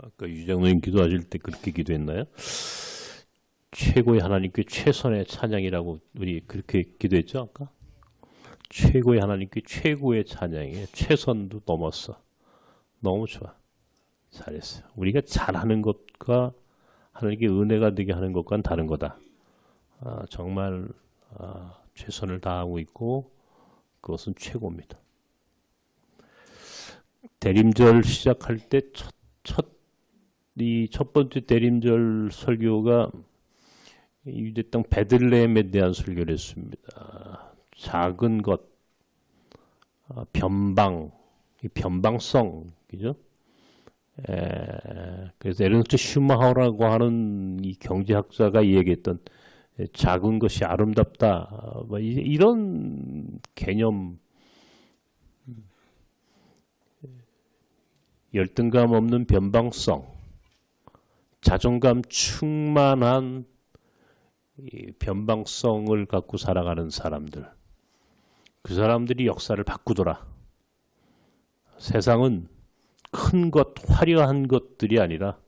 아까 유장로님 기도하실 때 그렇게 기도했나요? 최고의 하나님께 최선의 찬양이라고 우리 그렇게 기도했죠 아까? 최고의 하나님께 최고의 찬양이에요. 최선도 넘었어. 너무 좋아. 잘했어요. 우리가 잘하는 것과 하나님께 은혜가 되게 하는 것과는 다른 거다. 정말 최선을 다하고 있고 그것은 최고입니다. 대림절 시작할 때 첫 번째 대림절 설교가 유대 땅 베들레헴에 대한 설교를 했습니다. 작은 것, 변방성, 그죠? 그래서 에른스트 슈마하우라고 하는 이 경제학자가 얘기했던 작은 것이 아름답다. 이런 개념, 열등감 없는 변방성, 자존감 충만한 이 변방성을 갖고 살아가는 사람들. 그 사람들이 역사를 바꾸더라. 세상은 큰 것, 화려한 것들이 아니라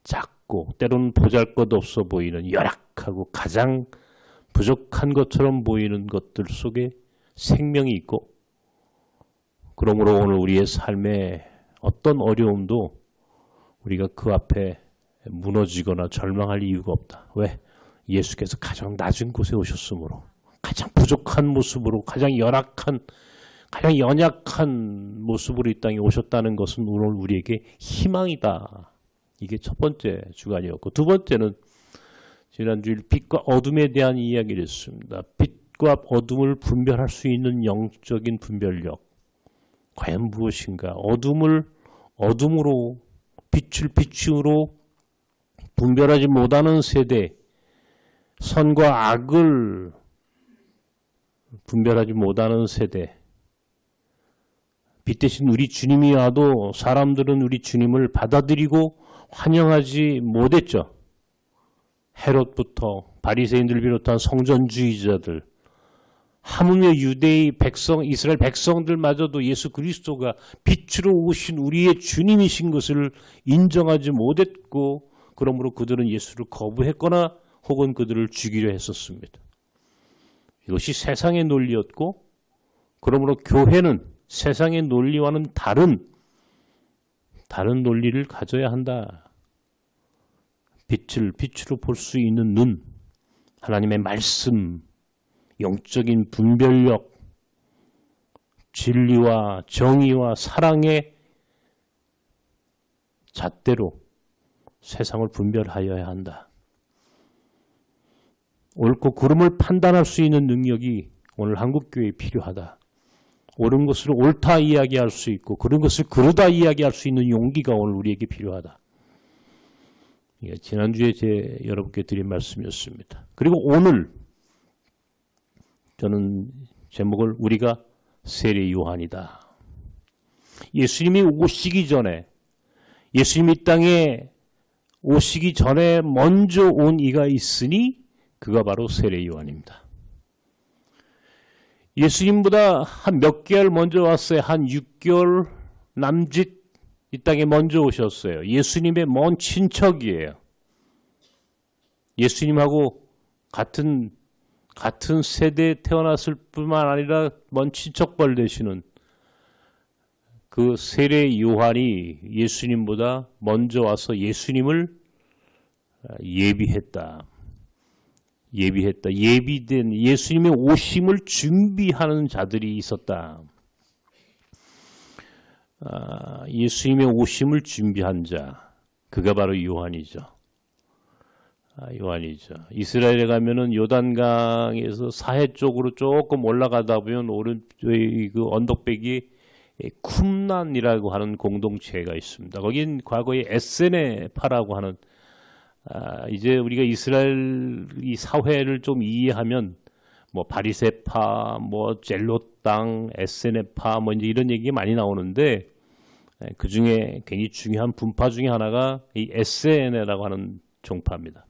작고 때로는 보잘것없어 보이는 열악하고 가장 부족한 것처럼 보이는 것들 속에 생명이 있고 그러므로 오늘 우리의 삶에 어떤 어려움도 우리가 그 앞에 무너지거나 절망할 이유가 없다. 왜? 예수께서 가장 낮은 곳에 오셨으므로 가장 부족한 모습으로 가장 열악한 가장 연약한 모습으로 이 땅에 오셨다는 것은 오늘 우리에게 희망이다. 이게 첫 번째 주간이었고 두 번째는 지난주일 빛과 어둠에 대한 이야기를 했습니다. 빛과 어둠을 분별할 수 있는 영적인 분별력 과연 무엇인가? 어둠을 어둠으로 빛을 빛으로 분별하지 못하는 세대 선과 악을 분별하지 못하는 세대 빛 대신 우리 주님이 와도 사람들은 우리 주님을 받아들이고 환영하지 못했죠. 헤롯부터 바리새인들 비롯한 성전주의자들 하물며 유대의 백성 이스라엘 백성들마저도 예수 그리스도가 빛으로 오신 우리의 주님이신 것을 인정하지 못했고 그러므로 그들은 예수를 거부했거나 혹은 그들을 죽이려 했었습니다. 이것이 세상의 논리였고 그러므로 교회는 세상의 논리와는 다른 논리를 가져야 한다. 빛으로 볼 수 있는 눈, 하나님의 말씀, 영적인 분별력, 진리와 정의와 사랑의 잣대로 세상을 분별하여야 한다. 옳고 그름을 판단할 수 있는 능력이 오늘 한국교회에 필요하다. 옳은 것을 옳다 이야기할 수 있고 그런 것을 그르다 이야기할 수 있는 용기가 오늘 우리에게 필요하다. 지난주에 여러분께 드린 말씀이었습니다. 그리고 오늘 저는 제목을 우리가 세례 요한이다. 예수님이 오시기 전에 예수님이 이 땅에 오시기 전에 먼저 온 이가 있으니 그가 바로 세례 요한입니다. 예수님보다 한 몇 개월 먼저 왔어요. 한 6개월 남짓 이 땅에 먼저 오셨어요. 예수님의 먼 친척이에요. 예수님하고 같은 세대에 태어났을 뿐만 아니라 먼 친척벌 되시는 그 세례 요한이 예수님보다 먼저 와서 예수님을 예비했다. 예비된 예수님의 오심을 준비하는 자들이 있었다. 예수님의 오심을 준비한 자, 그가 바로 요한이죠. 이스라엘에 가면은 요단강에서 사해 쪽으로 조금 올라가다 보면 오른쪽에 그 언덕배기에 쿰란이라고 하는 공동체가 있습니다. 거긴 과거에 에세네파라고 하는 이제 우리가 이스라엘 이 사회를 좀 이해하면 뭐 바리새파, 뭐 젤롯 땅, 에세네파 뭐 이제 이런 얘기가 많이 나오는데 그 중에 굉장히 중요한 분파 중에 하나가 이 에세네라고 하는 종파입니다.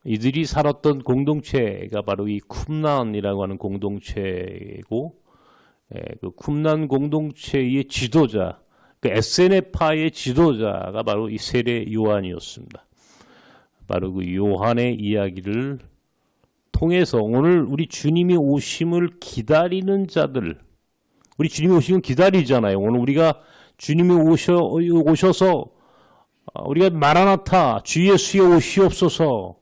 이들이 살았던 공동체가 바로 이 쿰란이라고 하는 공동체고 그 쿰란 공동체의 지도자, 그 SNF파의 지도자가 바로 이 세례 요한이었습니다. 바로 그 요한의 이야기를 통해서 오늘 우리 주님이 오심을 기다리는 자들, 우리 주님이 오시면 기다리잖아요. 오늘 우리가 주님이 오셔서 우리가 마라나타 주 예수여 오시옵소서,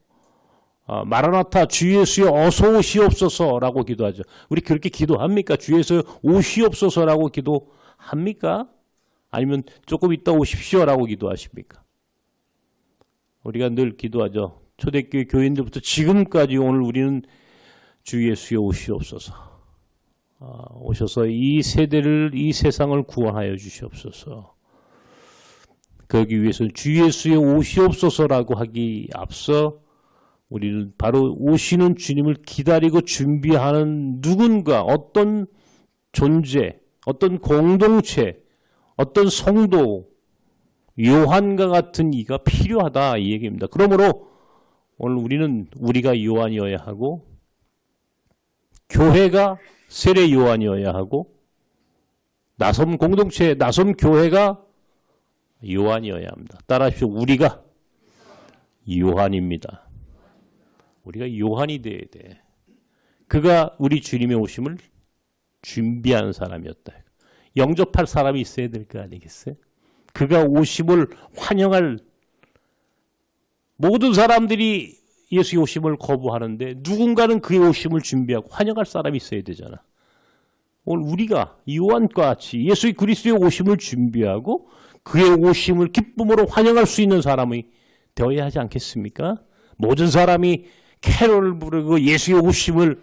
마라나타 주 예수여 어서 오시옵소서라고 기도하죠. 우리 그렇게 기도합니까? 주 예수여 오시옵소서라고 기도합니까? 아니면 조금 있다 오십시오라고 기도하십니까? 우리가 늘 기도하죠. 초대교회 교인들부터 지금까지 오늘 우리는 주 예수여 오시옵소서, 오셔서 이 세대를, 이 세상을 구원하여 주시옵소서. 그러기 위해서는 주 예수여 오시옵소서라고 하기 앞서 우리는 바로 오시는 주님을 기다리고 준비하는 누군가, 어떤 존재, 어떤 공동체, 어떤 성도, 요한과 같은 이가 필요하다 이 얘기입니다. 그러므로 오늘 우리는 우리가 요한이어야 하고, 교회가 세례 요한이어야 하고, 나섬 공동체, 나섬 교회가 요한이어야 합니다. 따라하십시오. 우리가 요한입니다. 우리가 요한이 돼야 돼. 그가 우리 주님의 오심을 준비한 사람이었다. 영접할 사람이 있어야 될 거 아니겠어요? 그가 오심을 환영할, 모든 사람들이 예수의 오심을 거부하는데 누군가는 그의 오심을 준비하고 환영할 사람이 있어야 되잖아. 오늘 우리가 요한과 같이 예수 그리스도의 오심을 준비하고 그의 오심을 기쁨으로 환영할 수 있는 사람이 되어야 하지 않겠습니까? 모든 사람이 캐롤을 부르고 예수의 오심을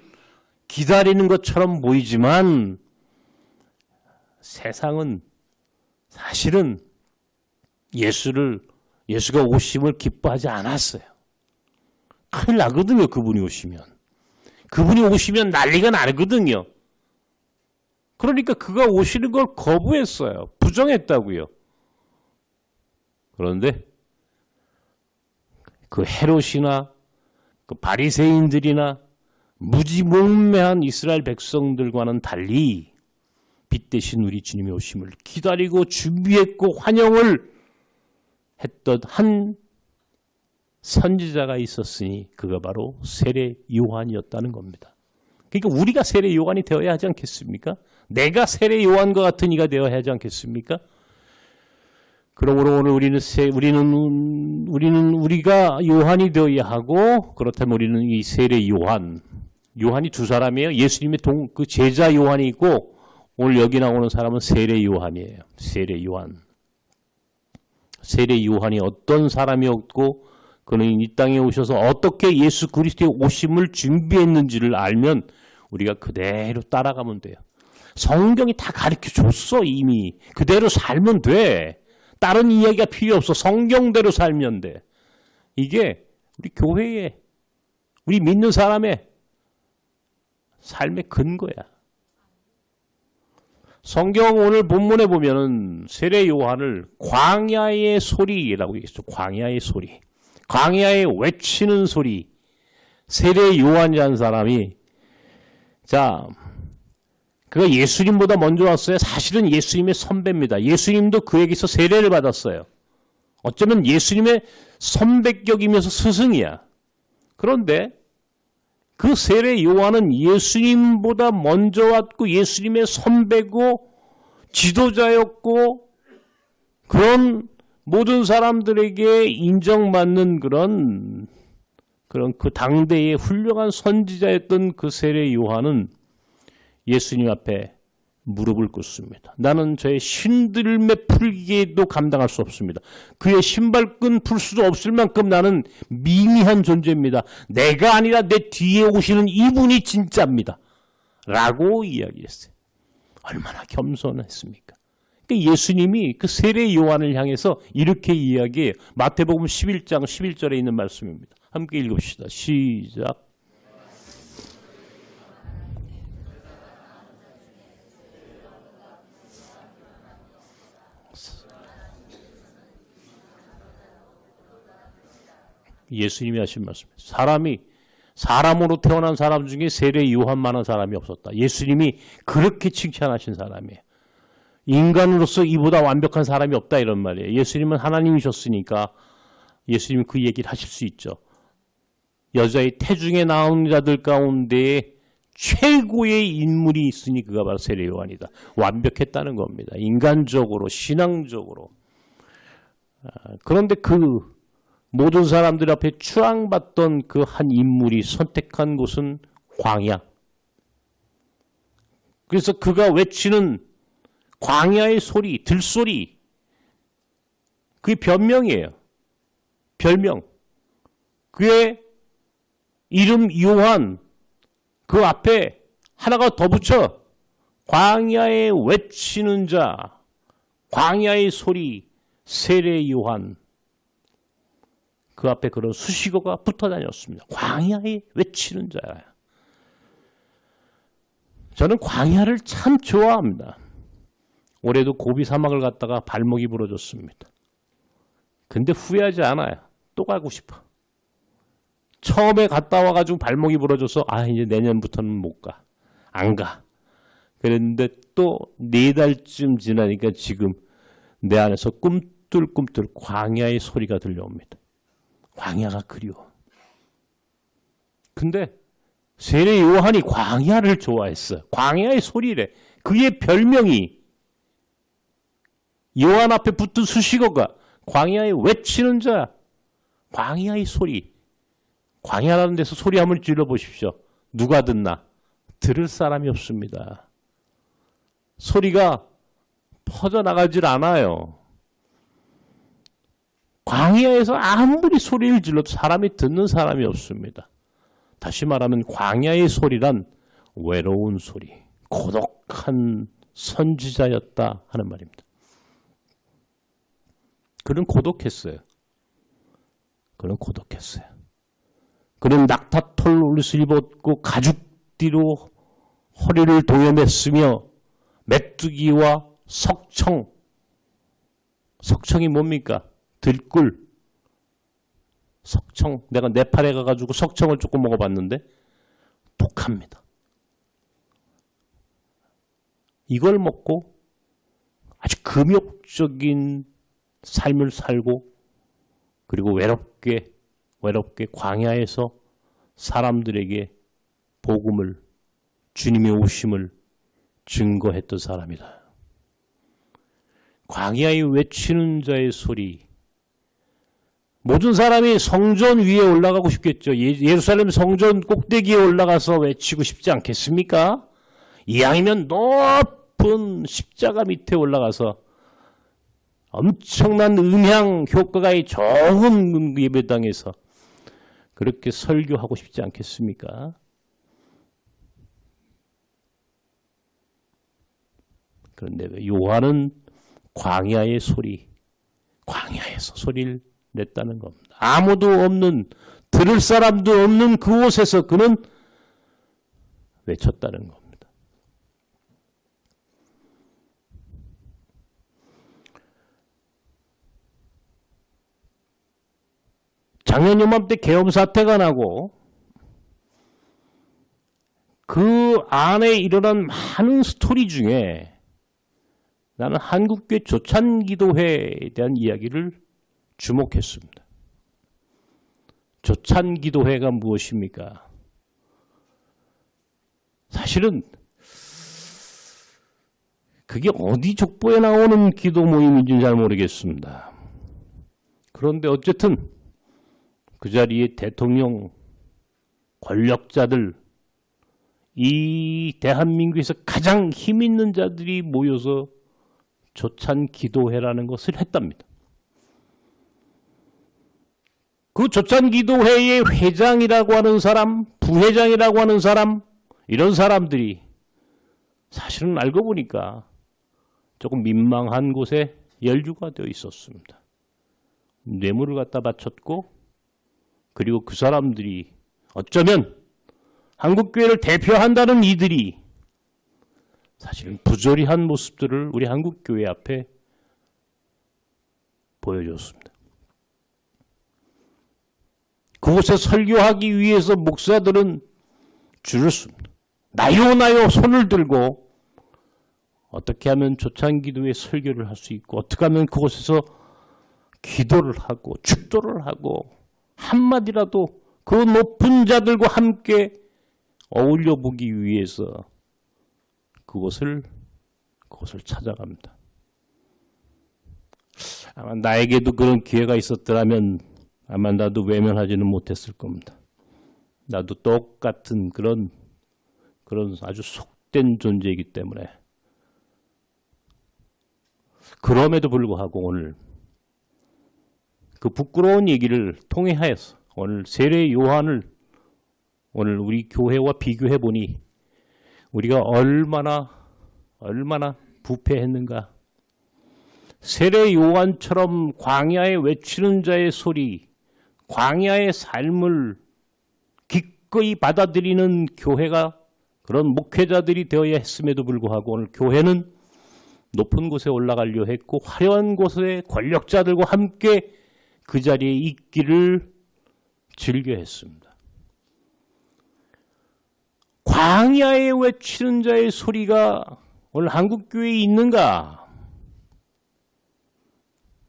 기다리는 것처럼 보이지만 세상은 사실은 예수가 오심을 기뻐하지 않았어요. 큰일 나거든요. 그분이 오시면 난리가 나거든요. 그러니까 그가 오시는 걸 거부했어요. 부정했다고요. 그런데 그 헤롯이나 그 바리새인들이나 무지몽매한 이스라엘 백성들과는 달리 빛 대신 우리 주님의 오심을 기다리고 준비했고 환영을 했던 한 선지자가 있었으니 그가 바로 세례 요한이었다는 겁니다. 그러니까 우리가 세례 요한이 되어야 하지 않겠습니까? 내가 세례 요한과 같은 이가 되어야 하지 않겠습니까? 그러므로 오늘 우리가 요한이 되어야 하고, 그렇다면 우리는 이 세례 요한이 두 사람이에요. 예수님의 그 제자 요한이 있고, 오늘 여기 나오는 사람은 세례 요한이에요. 세례 요한이 어떤 사람이었고 그는 이 땅에 오셔서 어떻게 예수 그리스도의 오심을 준비했는지를 알면 우리가 그대로 따라가면 돼요. 성경이 다 가르쳐줬어. 이미 그대로 살면 돼. 다른 이야기가 필요 없어. 성경대로 살면 돼. 이게 우리 교회의, 우리 믿는 사람의 삶의 근거야. 성경 오늘 본문에 보면은 세례 요한을 광야의 소리라고 얘기했죠. 광야의 소리. 광야에 외치는 소리. 세례 요한이라는 사람이, 자, 그가 예수님보다 먼저 왔어요. 사실은 예수님의 선배입니다. 예수님도 그에게서 세례를 받았어요. 어쩌면 예수님의 선배격이면서 스승이야. 그런데 그 세례 요한은 예수님보다 먼저 왔고 예수님의 선배고 지도자였고 그런 모든 사람들에게 인정받는 그런 그 당대의 훌륭한 선지자였던 그 세례 요한은 예수님 앞에 무릎을 꿇습니다. 나는 저의 신들매 풀기에도 감당할 수 없습니다. 그의 신발끈 풀 수도 없을 만큼 나는 미미한 존재입니다. 내가 아니라 내 뒤에 오시는 이분이 진짜입니다. 라고 이야기했어요. 얼마나 겸손했습니까? 그러니까 예수님이 그 세례 요한을 향해서 이렇게 이야기해요. 마태복음 11장 11절에 있는 말씀입니다. 함께 읽읍시다. 시작. 예수님이 하신 말씀. 사람이 사람으로 태어난 사람 중에 세례 요한만한 사람이 없었다. 예수님이 그렇게 칭찬하신 사람이에요. 인간으로서 이보다 완벽한 사람이 없다 이런 말이에요. 예수님은 하나님이셨으니까 예수님이 그 얘기를 하실 수 있죠. 여자의 태중에 나온 자들 가운데 최고의 인물이 있으니 그가 바로 세례 요한이다. 완벽했다는 겁니다. 인간적으로, 신앙적으로. 그런데 그 모든 사람들 앞에 추앙받던 그 한 인물이 선택한 곳은 광야. 그래서 그가 외치는 광야의 소리, 들소리, 그게 변명이에요. 별명. 그의 이름 요한, 그 앞에 하나가 더 붙여 광야에 외치는 자, 광야의 소리, 세례 요한. 그 앞에 그런 수식어가 붙어 다녔습니다. 광야에 외치는 자야. 저는 광야를 참 좋아합니다. 올해도 고비 사막을 갔다가 발목이 부러졌습니다. 근데 후회하지 않아요. 또 가고 싶어. 처음에 갔다 와가지고 발목이 부러져서 이제 내년부터는 못 가. 안 가. 그랬는데 또 4달쯤 지나니까 지금 내 안에서 꿈틀꿈틀 광야의 소리가 들려옵니다. 광야가 그리워. 근데 세례 요한이 광야를 좋아했어요. 광야의 소리래. 그의 별명이 요한 앞에 붙은 수식어가 광야에 외치는 자, 광야의 소리. 광야라는 데서 소리 한번 질러보십시오. 누가 듣나? 들을 사람이 없습니다. 소리가 퍼져나가질 않아요. 광야에서 아무리 소리를 질러도 사람이 듣는 사람이 없습니다. 다시 말하면 광야의 소리란 외로운 소리, 고독한 선지자였다 하는 말입니다. 그는 고독했어요. 그는 고독했어요. 그는 낙타털 옷을 입었고 가죽띠로 허리를 도여맸으며 메뚜기와 석청, 석청이 뭡니까? 들꿀, 석청. 내가 네팔에 가가지고 석청을 조금 먹어봤는데 독합니다. 이걸 먹고 아주 금욕적인 삶을 살고 그리고 외롭게 광야에서 사람들에게 복음을, 주님의 오심을 증거했던 사람이다. 광야에 외치는 자의 소리. 모든 사람이 성전 위에 올라가고 싶겠죠. 예루살렘 성전 꼭대기에 올라가서 외치고 싶지 않겠습니까? 이왕이면 높은 십자가 밑에 올라가서 엄청난 음향 효과가 좋은 예배당에서 그렇게 설교하고 싶지 않겠습니까? 그런데 요한은 광야의 소리, 광야에서 소리를 냈다는 겁니다. 아무도 없는, 들을 사람도 없는 그곳에서 그는 외쳤다는 겁니다. 작년 요맘때 계엄 사태가 나고 그 안에 일어난 많은 스토리 중에 나는 한국교회 조찬기도회에 대한 이야기를 주목했습니다. 조찬기도회가 무엇입니까? 사실은 그게 어디 족보에 나오는 기도 모임인지는 잘 모르겠습니다. 그런데 어쨌든 그 자리에 대통령, 권력자들, 이 대한민국에서 가장 힘 있는 자들이 모여서 조찬기도회라는 것을 했답니다. 그 조찬기도회의 회장이라고 하는 사람, 부회장이라고 하는 사람, 이런 사람들이 사실은 알고 보니까 조금 민망한 곳에 연루가 되어 있었습니다. 뇌물을 갖다 바쳤고 그리고 그 사람들이 어쩌면 한국교회를 대표한다는 이들이 사실은 부조리한 모습들을 우리 한국교회 앞에 보여줬습니다. 그곳에 설교하기 위해서 목사들은 줄을 섭니다. 나요 손을 들고 어떻게 하면 초창기도에 설교를 할 수 있고 어떻게 하면 그곳에서 기도를 하고 축도를 하고 한마디라도 그 높은 자들과 함께 어울려 보기 위해서 그곳을 찾아갑니다. 아마 나에게도 그런 기회가 있었더라면 아마 나도 외면하지는 못했을 겁니다. 나도 똑같은 그런 아주 속된 존재이기 때문에. 그럼에도 불구하고 오늘 그 부끄러운 얘기를 통해하여서 오늘 세례 요한을 오늘 우리 교회와 비교해 보니 우리가 얼마나 부패했는가. 세례 요한처럼 광야에 외치는 자의 소리, 광야의 삶을 기꺼이 받아들이는 교회가 그런 목회자들이 되어야 했음에도 불구하고 오늘 교회는 높은 곳에 올라가려 했고 화려한 곳에 권력자들과 함께 그 자리에 있기를 즐겨 했습니다. 광야에 외치는 자의 소리가 오늘 한국교회에 있는가?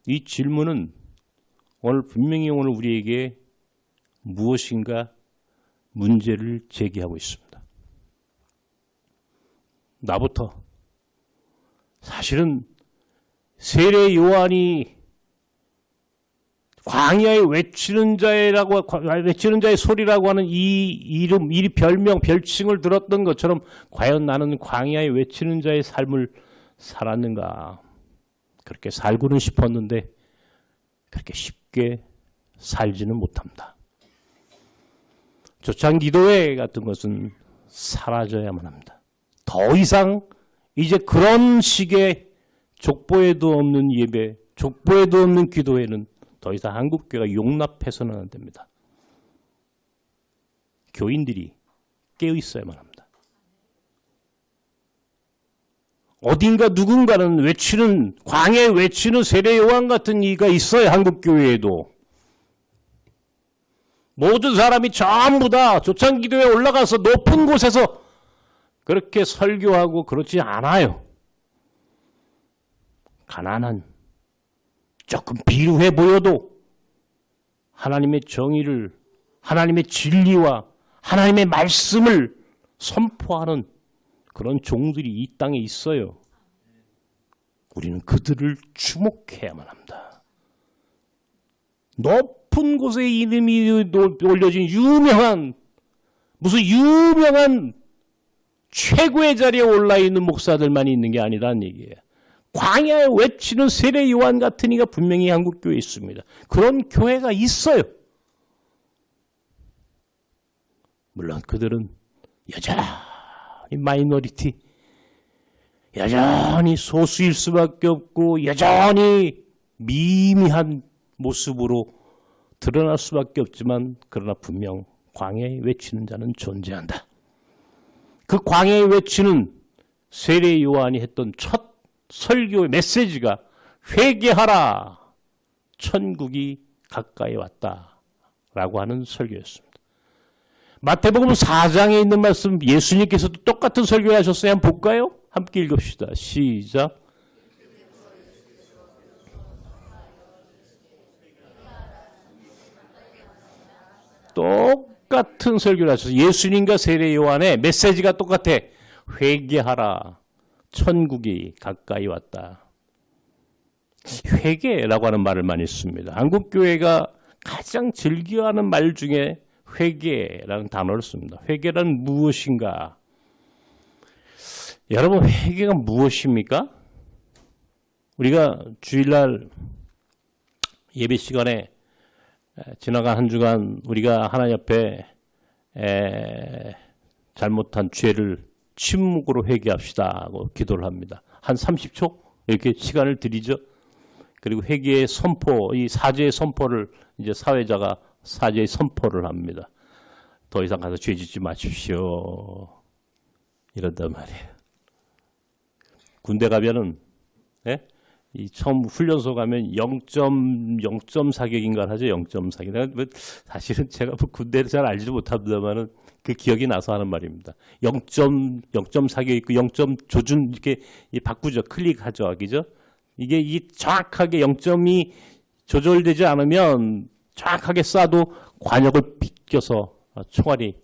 이 질문은 오늘 분명히 오늘 우리에게 무엇인가 문제를 제기하고 있습니다. 나부터 사실은 세례 요한이 광야에 외치는 자의 소리라고 하는 이 이름, 이 별칭을 들었던 것처럼 과연 나는 광야에 외치는 자의 삶을 살았는가? 그렇게 살고는 싶었는데 그렇게 쉽게 살지는 못합니다. 초창기도회 같은 것은 사라져야만 합니다. 더 이상 이제 그런 식의 족보에도 없는 예배, 족보에도 없는 기도회는 더 이상 한국교회가 용납해서는 안 됩니다. 교인들이 깨어 있어야만 합니다. 어딘가 누군가는 광야에 외치는 세례 요한 같은 이가 있어야 한국교회에도. 모든 사람이 전부 다 초창기도에 올라가서 높은 곳에서 그렇게 설교하고 그렇지 않아요. 가난한, 조금 비루해 보여도 하나님의 정의를, 하나님의 진리와 하나님의 말씀을 선포하는 그런 종들이 이 땅에 있어요. 우리는 그들을 주목해야만 합니다. 높은 곳에 이름이 올려진 유명한 최고의 자리에 올라있는 목사들만 있는 게 아니라는 얘기예요. 광야에 외치는 세례 요한 같은 이가 분명히 한국교회에 있습니다. 그런 교회가 있어요. 물론 그들은 여전히 마이너리티, 여전히 소수일 수밖에 없고 여전히 미미한 모습으로 드러날 수밖에 없지만 그러나 분명 광야에 외치는 자는 존재한다. 그 광야에 외치는 세례 요한이 했던 첫 설교의 메시지가 회개하라, 천국이 가까이 왔다라고 하는 설교였습니다. 마태복음 4장에 있는 말씀 예수님께서도 똑같은 설교를 하셨어요. 한번 볼까요? 함께 읽읍시다. 시작. 똑같은 설교를 하셨어요. 예수님과 세례 요한의 메시지가 똑같아. 회개하라. 천국이 가까이 왔다. 회개라고 하는 말을 많이 씁니다. 한국교회가 가장 즐겨하는 말 중에 회개라는 단어를 씁니다. 회개란 무엇인가? 여러분, 회개가 무엇입니까? 우리가 주일날 예배 시간에 지나간 한 주간 우리가 하나님 앞에 잘못한 죄를 침묵으로 회개합시다 하고 기도를 합니다. 한 30초 이렇게 시간을 드리죠. 그리고 회개의 선포, 이 사죄의 선포를 이제 사회자가 사죄의 선포를 합니다. 더 이상 가서 죄 짓지 마십시오. 이런단 말이에요. 군대 가면은 이 처음 훈련소 가면 0.4격인가 하죠. 0.4격. 사실은 제가 군대를 잘 알지도 못합니다만은 그 기억이 나서 하는 말입니다. 0.4격 있고 0점 조준 이렇게 바꾸죠. 클릭하죠. 그죠? 이게 정확하게 0점이 조절되지 않으면 정확하게 쏴도 관역을 비껴서 총알이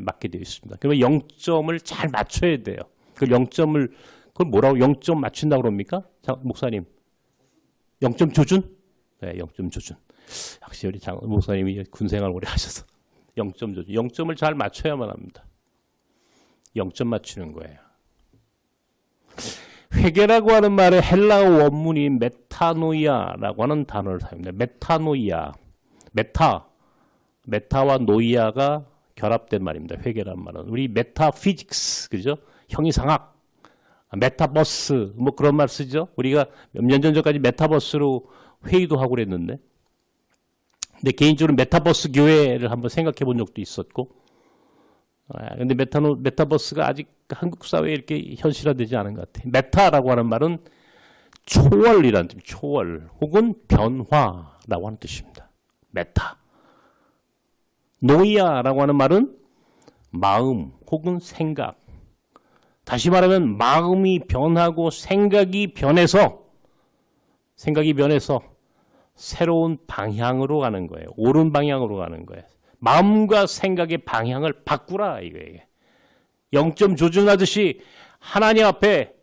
맞게 되어 있습니다. 그러면 0점을 잘 맞춰야 돼요. 그 0점을 그걸 뭐라고 0점 맞춘다고 그럽니까? 목사님. 0점 조준? 네, 0점 조준. 역시 우리 목사님이 군생활 오래 하셔서 0점 조준. 0점을 잘 맞춰야만 합니다. 0점 맞추는 거예요. 회개라고 하는 말의 헬라어 원문이 메타노이아라고 하는 단어를 사용합니다. 메타노이아. 메타와 노이아가 결합된 말입니다. 회개란 말은. 우리 메타피직스, 그죠? 형이상학. 메타버스 뭐 그런 말 쓰죠. 우리가 몇 년 전까지 메타버스로 회의도 하고 그랬는데, 근데 개인적으로 메타버스 교회를 한번 생각해 본 적도 있었고, 근데 메타버스가 아직 한국 사회에 이렇게 현실화되지 않은 것 같아요. 메타라고 하는 말은 초월이라는 뜻, 초월 혹은 변화라고 하는 뜻입니다. 메타. 노이아라고 하는 말은 마음 혹은 생각. 다시 말하면 마음이 변하고 생각이 변해서 새로운 방향으로 가는 거예요. 옳은 방향으로 가는 거예요. 마음과 생각의 방향을 바꾸라 이거예요. 0점 조준하듯이 하나님 앞에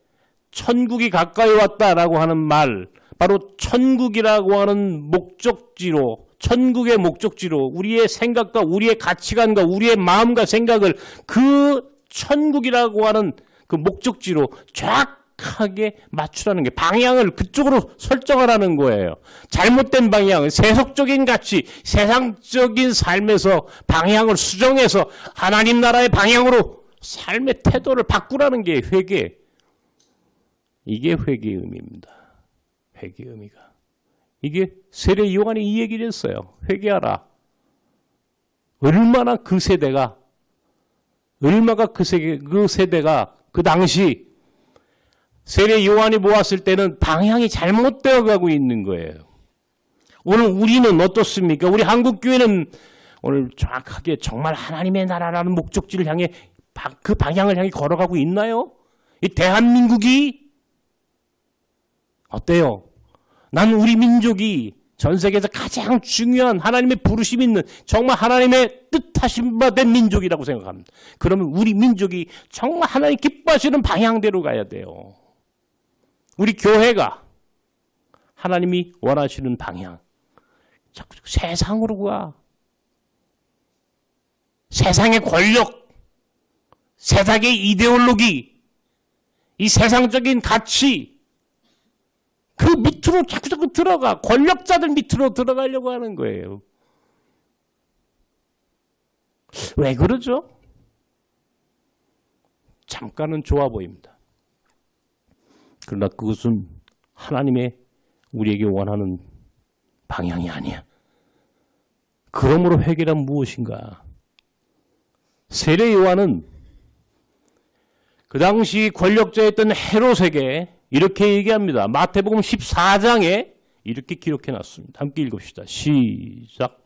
천국이 가까이 왔다라고 하는 말, 바로 천국이라고 하는 목적지로, 천국의 목적지로 우리의 생각과 우리의 가치관과 우리의 마음과 생각을 그 천국이라고 하는 그 목적지로 정확하게 맞추라는 게, 방향을 그쪽으로 설정하라는 거예요. 잘못된 방향, 세속적인 가치, 세상적인 삶에서 방향을 수정해서 하나님 나라의 방향으로 삶의 태도를 바꾸라는 게 회개. 이게 회개의 의미입니다. 회개의 의미가. 이게 세례 요한이 이 얘기를 했어요. 회개하라. 얼마나 그 세대가 그 당시 세례 요한이 보았을 때는 방향이 잘못되어 가고 있는 거예요. 오늘 우리는 어떻습니까? 우리 한국교회는 오늘 정확하게 정말 하나님의 나라라는 목적지를 향해 그 방향을 향해 걸어가고 있나요? 이 대한민국이 어때요? 난 우리 민족이 전 세계에서 가장 중요한 하나님의 부르심 있는 정말 하나님의 뜻하신 바 된 민족이라고 생각합니다. 그러면 우리 민족이 정말 하나님 기뻐하시는 방향대로 가야 돼요. 우리 교회가 하나님이 원하시는 방향. 자꾸 세상으로 가. 세상의 권력, 세상의 이데올로기, 이 세상적인 가치, 그 밑으로 자꾸 들어가. 권력자들 밑으로 들어가려고 하는 거예요. 왜 그러죠? 잠깐은 좋아 보입니다. 그러나 그것은 하나님의 우리에게 원하는 방향이 아니야. 그러므로 회개란 무엇인가? 세례 요한은 그 당시 권력자였던 헤롯에게 이렇게 얘기합니다. 마태복음 14장에 이렇게 기록해 놨습니다. 함께 읽읍시다. 시작.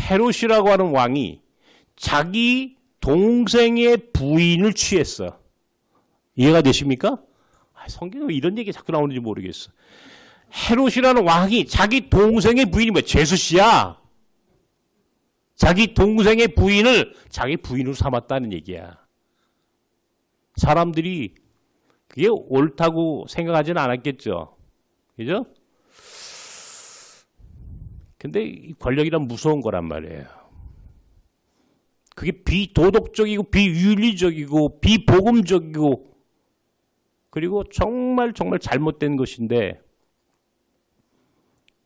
헤롯이라고 하는 왕이 자기 동생의 부인을 취했어. 이해가 되십니까? 성경에 왜 이런 얘기 자꾸 나오는지 모르겠어. 헤롯이라는 왕이 자기 동생의 부인이 뭐야? 제수씨야. 자기 동생의 부인을 자기 부인으로 삼았다는 얘기야. 사람들이 그게 옳다고 생각하지는 않았겠죠. 그죠? 근데 이 권력이란 무서운 거란 말이에요. 그게 비도덕적이고 비윤리적이고 비복음적이고 그리고 정말 잘못된 것인데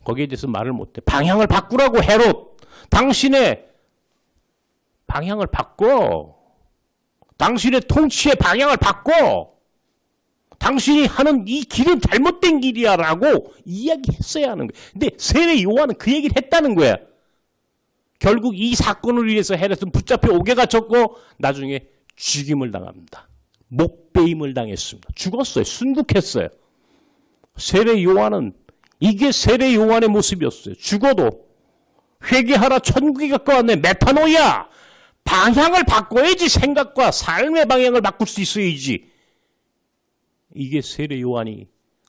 거기에 대해서 말을 못해. 방향을 바꾸라고 헤롯. 당신의 방향을 바꿔. 당신의 통치의 방향을 바꿔. 당신이 하는 이 길은 잘못된 길이야 라고 이야기했어야 하는 거야. 근데 세례 요한은 그 얘기를 했다는 거야. 결국 이 사건으로 인해서 헤롯은 붙잡혀 옥에 갇혔고 나중에 죽임을 당합니다. 목베임을 당했습니다. 죽었어요. 순국했어요. 세례 요한은 이게 세례 요한의 모습이었어요. 죽어도 회개하라, 천국이 가까웠네. 메타노이아, 방향을 바꿔야지. 생각과 삶의 방향을 바꿀 수 있어야지. 이게 세례 요한이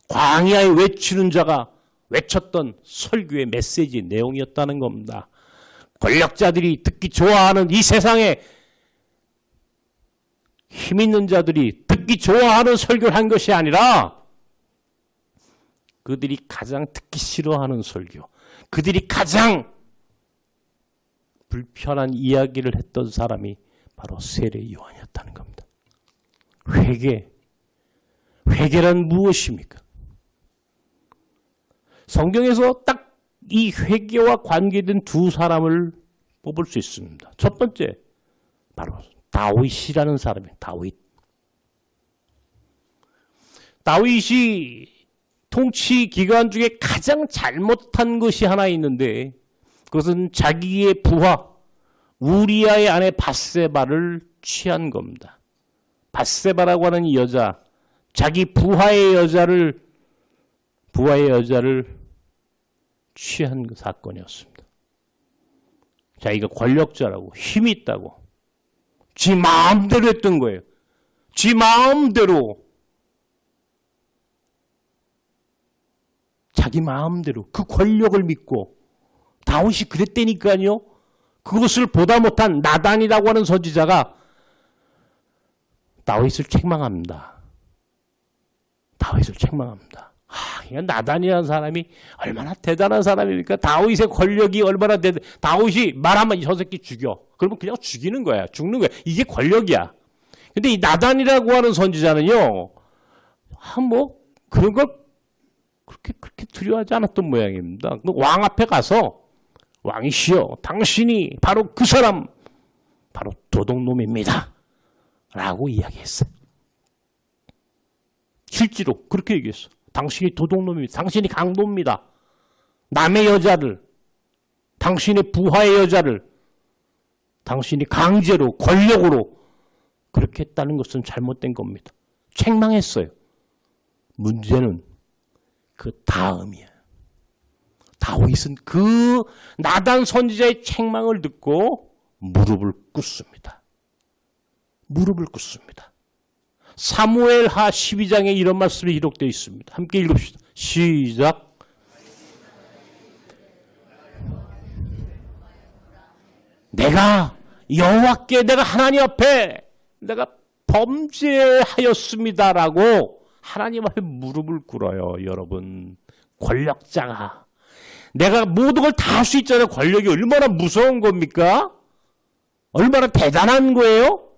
광야에 외치는 자가 외쳤던 설교의 메시지 내용이었다는 겁니다. 권력자들이 듣기 좋아하는 이 세상에 힘 있는 자들이 듣기 좋아하는 설교를 한 것이 아니라 그들이 가장 듣기 싫어하는 설교, 그들이 가장 불편한 이야기를 했던 사람이 바로 세례 요한이었다는 겁니다. 회개란 무엇입니까? 성경에서 딱 이 회개와 관계된 두 사람을 뽑을 수 있습니다. 첫 번째, 바로 다윗이라는 사람이에요. 다윗이 통치 기간 중에 가장 잘못한 것이 하나 있는데 그것은 자기의 부하 우리아의 아내 밧세바를 취한 겁니다. 밧세바라고 하는 이 여자, 자기 부하의 여자를 취한 그 사건이었습니다. 자기가 권력자라고 힘이 있다고 지 마음대로 했던 거예요. 지 마음대로 자기 마음대로 그 권력을 믿고 다윗이 그랬다니까요. 그것을 보다 못한 나단이라고 하는 선지자가 다윗을 책망합니다. 나단이라는 사람이 얼마나 대단한 사람입니까? 다윗의 권력이 얼마나 다윗이 말하면 저 새끼 죽여. 그러면 그냥 죽이는 거야. 죽는 거야. 이게 권력이야. 근데 이 나단이라고 하는 선지자는요. 그런 걸 그렇게 두려워하지 않았던 모양입니다. 왕 앞에 가서 왕이시여 당신이 바로 그 사람 바로 도둑놈입니다. 라고 이야기했어요. 실제로 그렇게 얘기했어. 당신이 도둑놈입니다. 당신이 강도입니다. 남의 여자를, 당신의 부하의 여자를 당신이 강제로 권력으로 그렇게 했다는 것은 잘못된 겁니다. 책망했어요. 문제는 그 다음이에요. 다윗은 그 나단 선지자의 책망을 듣고 무릎을 꿇습니다. 사무엘하 12장에 이런 말씀이 기록되어 있습니다. 함께 읽읍시다. 시작. 내가 여호와께 내가 하나님 앞에 내가 범죄하였습니다라고 하나님 앞에 무릎을 꿇어요. 여러분, 권력자가 내가 모든 걸 다 할 수 있잖아요. 권력이 얼마나 무서운 겁니까? 얼마나 대단한 거예요?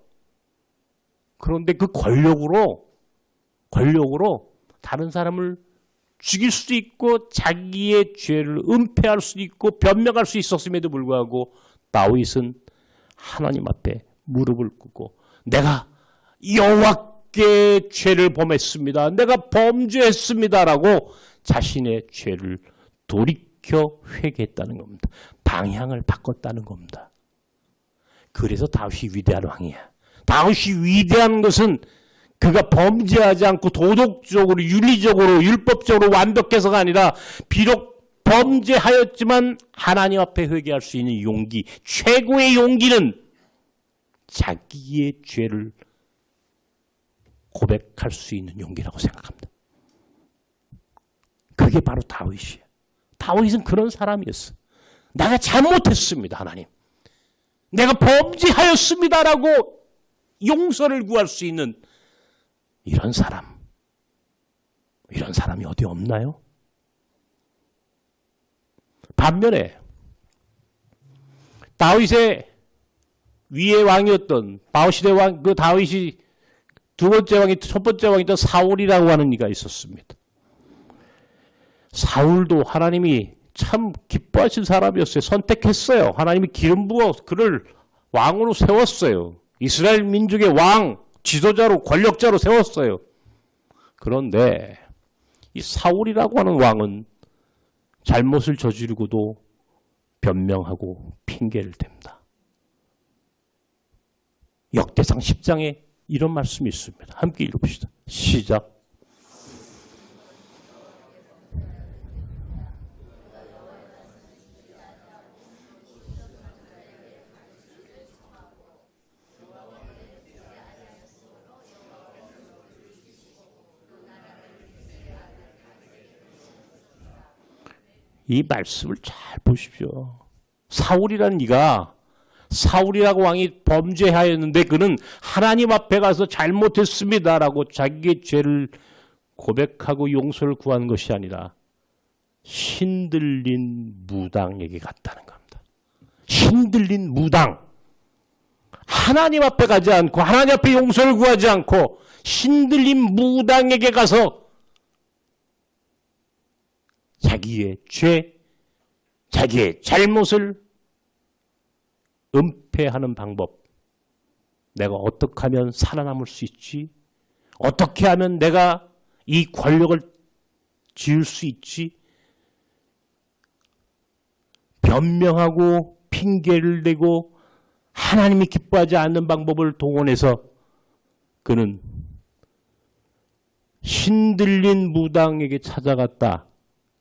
그런데 그 권력으로 다른 사람을 죽일 수도 있고 자기의 죄를 은폐할 수도 있고 변명할 수 있었음에도 불구하고 다윗은 하나님 앞에 무릎을 꿇고 내가 여호와께 죄를 범했습니다. 내가 범죄했습니다라고 자신의 죄를 돌이켜 회개했다는 겁니다. 방향을 바꿨다는 겁니다. 그래서 다윗이 위대한 왕이야. 다윗이 위대한 것은 그가 범죄하지 않고 도덕적으로 윤리적으로 율법적으로 완벽해서가 아니라 비록 범죄하였지만 하나님 앞에 회개할 수 있는 용기, 최고의 용기는 자기의 죄를 고백할 수 있는 용기라고 생각합니다. 그게 바로 다윗이에요. 다윗은 그런 사람이었어. 내가 잘못했습니다, 하나님. 내가 범죄하였습니다라고 용서를 구할 수 있는 이런 사람이 어디 없나요? 반면에 다윗의 위의 왕이었던 바오시대 왕, 그 다윗이 두 번째 왕이 첫 번째 왕이던 사울이라고 하는 이가 있었습니다. 사울도 하나님이 참 기뻐하신 사람이었어요. 선택했어요. 하나님이 기름 부어 그를 왕으로 세웠어요. 이스라엘 민족의 왕, 지도자로 권력자로 세웠어요. 그런데 이 사울이라고 하는 왕은 잘못을 저지르고도 변명하고 핑계를 댑니다. 역대상 10장에 이런 말씀이 있습니다. 함께 읽어봅시다. 시작. 이 말씀을 잘 보십시오. 사울이라는 이가 사울이라고 왕이 범죄하였는데 그는 하나님 앞에 가서 잘못했습니다라고 자기의 죄를 고백하고 용서를 구한 것이 아니라 신들린 무당에게 갔다는 겁니다. 신들린 무당. 하나님 앞에 가지 않고 하나님 앞에 용서를 구하지 않고 신들린 무당에게 가서 자기의 죄, 자기의 잘못을 은폐하는 방법. 내가 어떻게 하면 살아남을 수 있지? 어떻게 하면 내가 이 권력을 지을 수 있지? 변명하고 핑계를 대고 하나님이 기뻐하지 않는 방법을 동원해서 그는 신들린 무당에게 찾아갔다.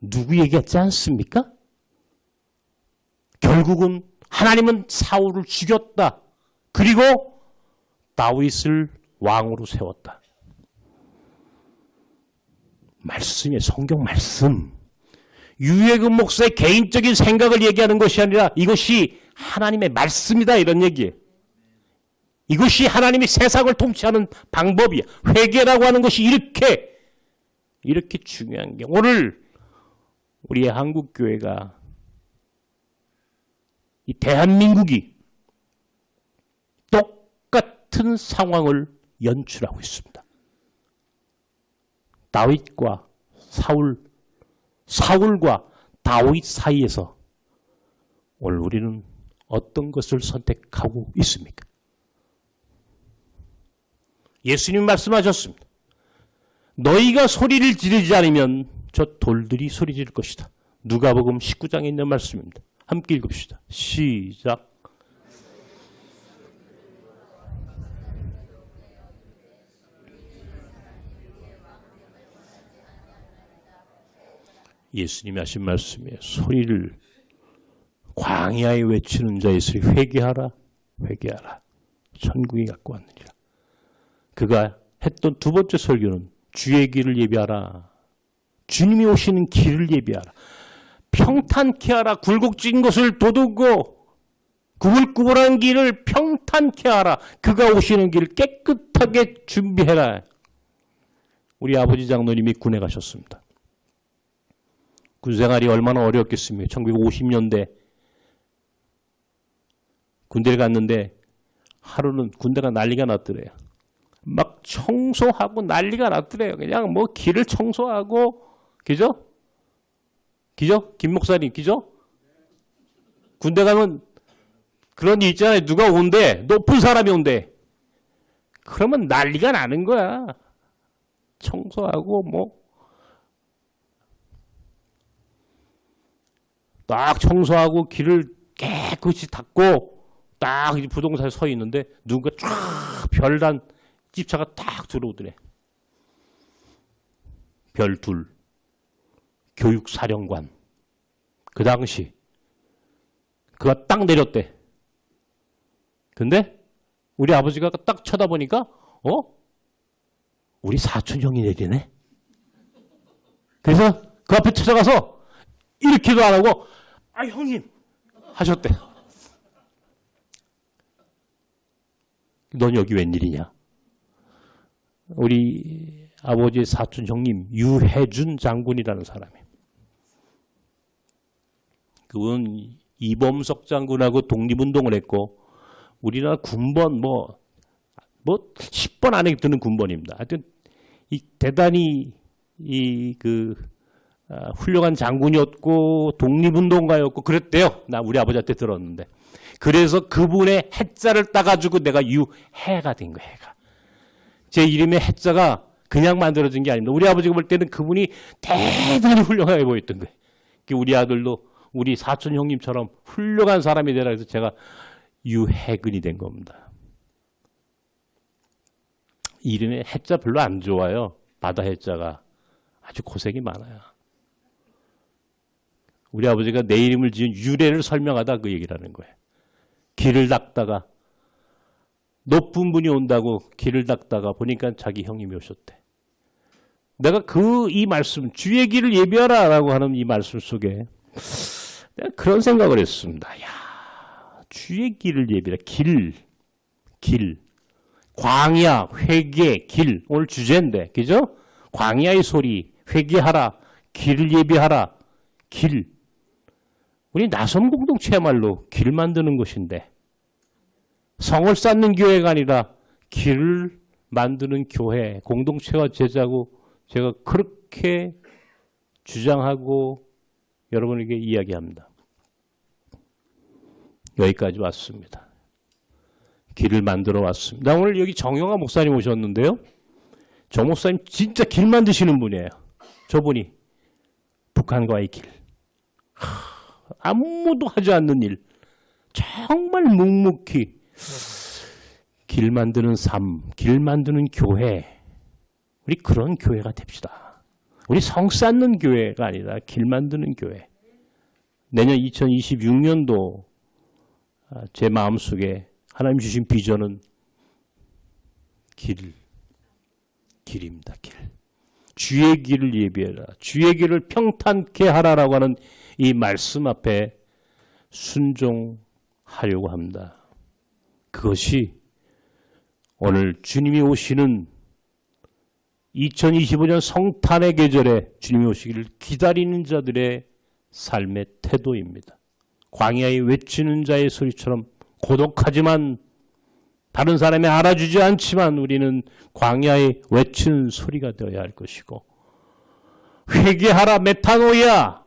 누구 얘기했지 않습니까? 결국은 하나님은 사울을 죽였다. 그리고 다윗을 왕으로 세웠다. 말씀이 성경 말씀. 유해근 목사의 개인적인 생각을 얘기하는 것이 아니라 이것이 하나님의 말씀이다 이런 얘기예요. 이것이 하나님이 세상을 통치하는 방법이야. 회개라고 하는 것이 이렇게 중요한 게 오늘 우리의 한국교회가 이 대한민국이 똑같은 상황을 연출하고 있습니다. 다윗과 사울과 다윗 사이에서 오늘 우리는 어떤 것을 선택하고 있습니까? 예수님 말씀하셨습니다. 너희가 소리를 지르지 않으면 저 돌들이 소리 지를 것이다. 누가복음 19장에 있는 말씀입니다. 함께 읽읍시다. 시작. 예수님이 하신 말씀이에요. 소리를 광야에 외치는 자의 소리 회개하라 회개하라 천국이 갖고 왔느니라. 그가 했던 두 번째 설교는 주의 길을 예비하라. 주님이 오시는 길을 예비하라. 평탄케 하라. 굴곡진 것을 도두고 구불구불한 길을 평탄케 하라. 그가 오시는 길을 깨끗하게 준비해라. 우리 아버지 장로님이 군에 가셨습니다. 군생활이 얼마나 어려웠겠습니까? 1950년대 군대를 갔는데 하루는 군대가 난리가 났더래요. 막 청소하고 난리가 났더래요. 그냥 뭐 길을 청소하고, 그죠? 김 목사님, 그죠? 군대 가면 그런 일 있잖아요. 누가 온대. 높은 사람이 온대. 그러면 난리가 나는 거야. 청소하고 뭐. 딱 청소하고 길을 깨끗이 닦고 딱 부동산에 서 있는데 누군가 쫙 별난 집차가 딱 들어오더래. 별 둘. 교육사령관. 그 당시 그가 딱 내렸대. 근데 우리 아버지가 딱 쳐다보니까 우리 사촌 형이 내리네. 그래서 그 앞에 찾아가서 이렇게도 안 하고 아 형님 하셨대. 넌 여기 웬일이냐. 우리 아버지의 사촌 형님 유해준 장군이라는 사람이에요. 그분은 이범석 장군하고 독립운동을 했고 우리나라 군번 뭐 10번 안에 드는 군번입니다. 하여튼 대단히 훌륭한 장군이었고 독립운동가였고 그랬대요. 나 우리 아버지한테 들었는데. 그래서 그분의 해자를 따가지고 내가 유해가 된 거예요. 해가. 제 이름의 해자가 그냥 만들어진 게 아닙니다. 우리 아버지가 볼 때는 그분이 대단히 훌륭하게 보였던 거예요. 우리 아들도 우리 사촌 형님처럼 훌륭한 사람이 되라 해서 제가 유해근이 된 겁니다. 이름에 해자 별로 안 좋아요. 바다 해자가 아주 고생이 많아요. 우리 아버지가 내 이름을 지은 유래를 설명하다 그 얘기를 하는 거예요. 길을 닦다가 높은 분이 온다고 길을 닦다가 보니까 자기 형님이 오셨대. 내가 이 말씀, 주의 길을 예비하라 라고 하는 이 말씀 속에 내가 그런 생각을 했습니다. 야, 주의 길을 예비하라. 길. 광야, 회개, 길. 오늘 주제인데, 그죠? 광야의 소리, 회개하라, 길을 예비하라, 길. 우리 나섬 공동체야말로 길 만드는 것인데 성을 쌓는 교회가 아니라 길을 만드는 교회, 공동체가 제자고 제가 그렇게 주장하고 여러분에게 이야기합니다. 여기까지 왔습니다. 길을 만들어 왔습니다. 오늘 여기 정영아 목사님 오셨는데요. 저 목사님 진짜 길 만드시는 분이에요. 저분이 북한과의 길. 아무도 하지 않는 일. 정말 묵묵히 길 만드는 삶, 길 만드는 교회. 우리 그런 교회가 됩시다. 우리 성 쌓는 교회가 아니라 길 만드는 교회. 내년 2026년도 제 마음속에 하나님 주신 비전은 길입니다. 길. 주의 길을 예비해라. 주의 길을 평탄케 하라라고 하는 이 말씀 앞에 순종하려고 합니다. 그것이 오늘 주님이 오시는 2025년 성탄의 계절에 주님이 오시기를 기다리는 자들의 삶의 태도입니다. 광야에 외치는 자의 소리처럼 고독하지만 다른 사람이 알아주지 않지만 우리는 광야에 외치는 소리가 되어야 할 것이고 회개하라 메타노이아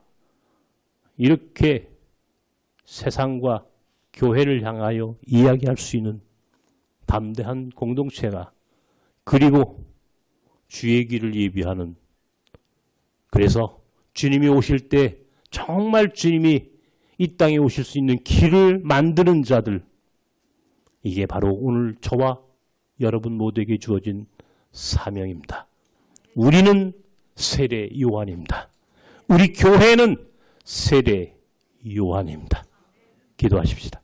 이렇게 세상과 교회를 향하여 이야기할 수 있는 담대한 공동체가 그리고 주의 길을 예비하는 그래서 주님이 오실 때 정말 주님이 이 땅에 오실 수 있는 길을 만드는 자들 이게 바로 오늘 저와 여러분 모두에게 주어진 사명입니다. 우리는 세례 요한입니다. 우리 교회는 세례 요한입니다. 기도하십시다.